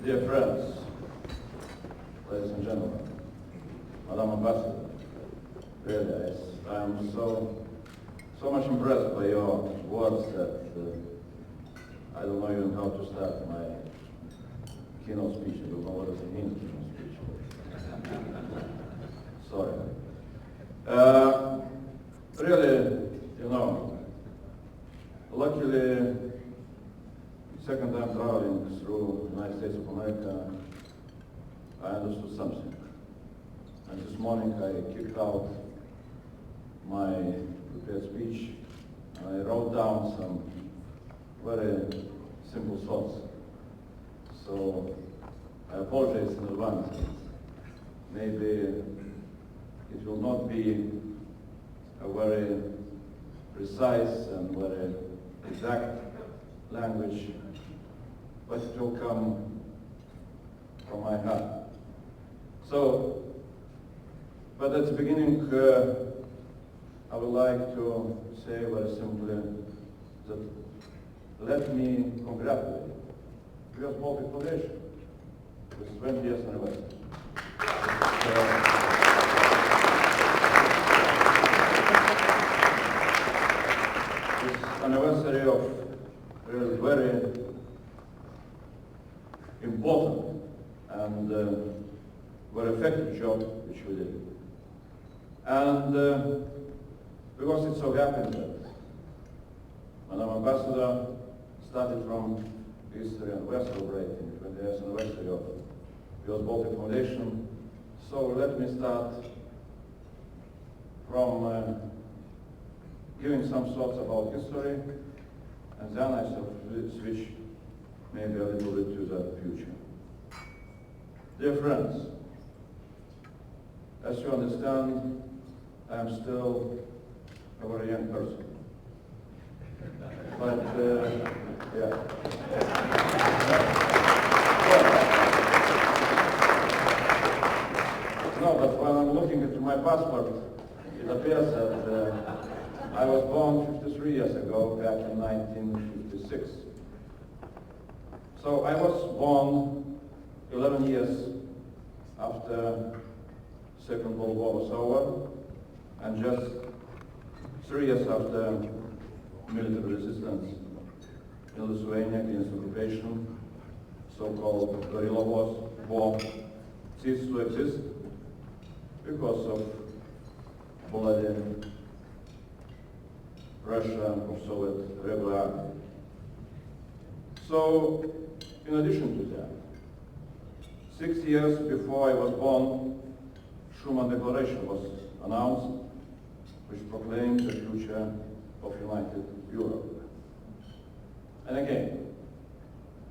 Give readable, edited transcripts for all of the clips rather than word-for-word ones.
Dear friends, ladies and gentlemen, Madam Ambassador, really, I am so much impressed by your words that I don't know even how to start my keynote speech. I don't know what does it mean, keynote speech. Sorry. Really, you know, luckily, second time traveling through the United States of America, I understood something. And this morning I kicked out my prepared speech and I wrote down some very simple thoughts. So I apologize in advance. Maybe it will not be a very precise and very exact language, but it will come from my heart. So, but at the beginning, I would like to say very simply that let me congratulate US Baltic Foundation with 20 years anniversary. This anniversary of really very important and very effective job which we did. And because it so happened that Madam Ambassador started from history and we're celebrating 20 years anniversary of US Baltic Foundation. So let me start from giving some thoughts about history, and then I shall switch maybe a little bit to the future. Dear friends, as you understand, I am still a very young person. But, yeah. No, but when I'm looking into my passport, it appears that I was born 53 years ago, back in 1956. So I was born 11 years after Second World War was over, and just 3 years after military resistance in Lithuania against occupation, so-called guerrilla war, ceased to exist because of bloody Russia of Soviet regular army. So, in addition to that, 6 years before I was born, Schuman Declaration was announced, which proclaimed the future of United Europe. And again,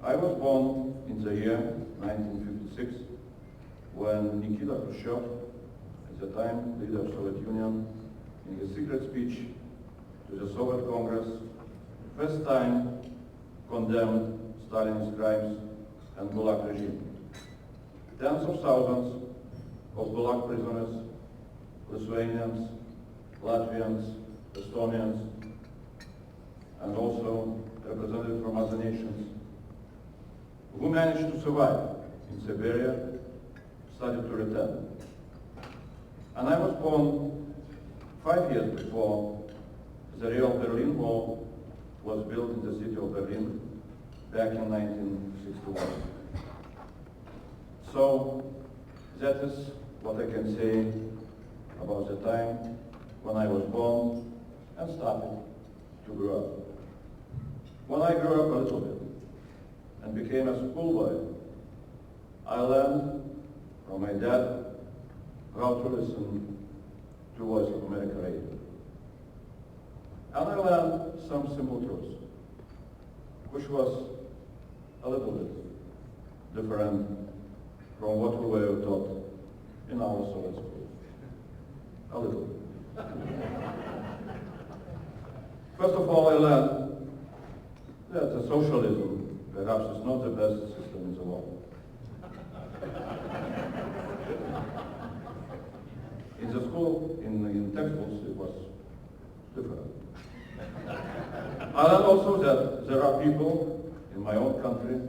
I was born in the year 1956, when Nikita Khrushchev, at the time leader of Soviet Union, in his secret speech to the Soviet Congress, first time condemned Stalin's crimes and Gulag regime. Tens of thousands of Gulag prisoners, Lithuanians, Latvians, Estonians, and also representatives from other nations, who managed to survive in Siberia, started to return. And I was born 5 years before the real Berlin Wall was built in the city of Berlin back in 1961. So that is what I can say about the time when I was born and started to grow up. When I grew up a little bit and became a schoolboy, I learned from my dad how to listen to Voice of America radio. And I learned some simple truths, which was a little bit different from what we were taught in our Soviet school. A little bit. First of all, I learned that the socialism perhaps is not the best system in the world. In the school, in textbooks, it was different. I learned also that there are people in my own country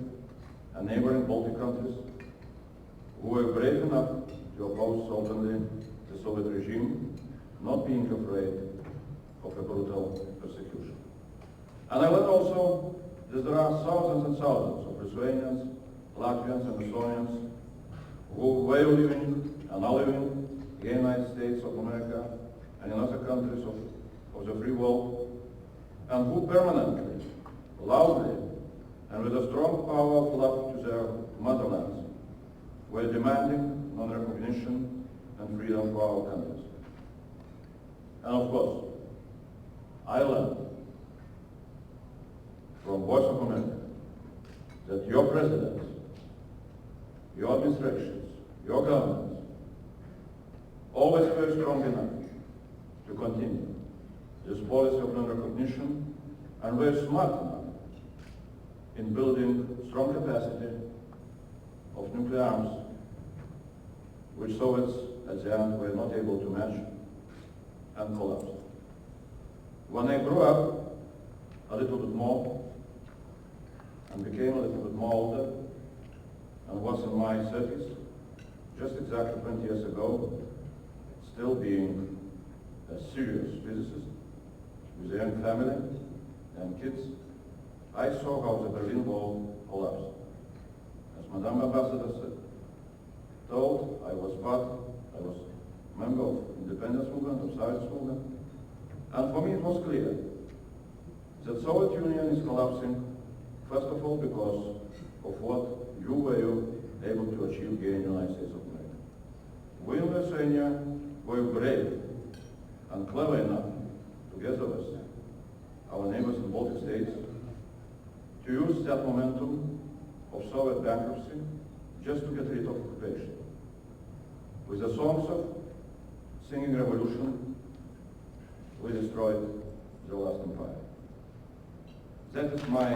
and neighboring Baltic countries who were brave enough to oppose openly the Soviet regime, not being afraid of a brutal persecution. And I learned also that there are thousands and thousands of Lithuanians, Latvians and Estonians who were living and are living in the United States of America and in other countries of the free world, and who permanently, loudly, and with a strong power of love to their motherlands, were demanding non-recognition and freedom for our countries. And of course, I learned from Voice of America that your presidents, your administrations, your governments, always were strong enough to continue this policy of non-recognition and were smart enough in building strong capacity of nuclear arms, which Soviets at the end were not able to match and collapsed. When I grew up a little bit more and became a little bit more older and was in my 30s, just exactly 20 years ago, still being a serious physicist with a young family and kids, I saw how the Berlin Wall collapsed. As Madame Ambassador said, told I was a member of independence movement, of Soviet movement, and for me it was clear that Soviet Union is collapsing, first of all because of what you were able to achieve here in the United States of America. We in Lithuania were brave and clever enough, together with our neighbors in the Baltic states, to use that momentum of Soviet bankruptcy just to get rid of occupation. With the songs of singing revolution, we destroyed the last empire. That is my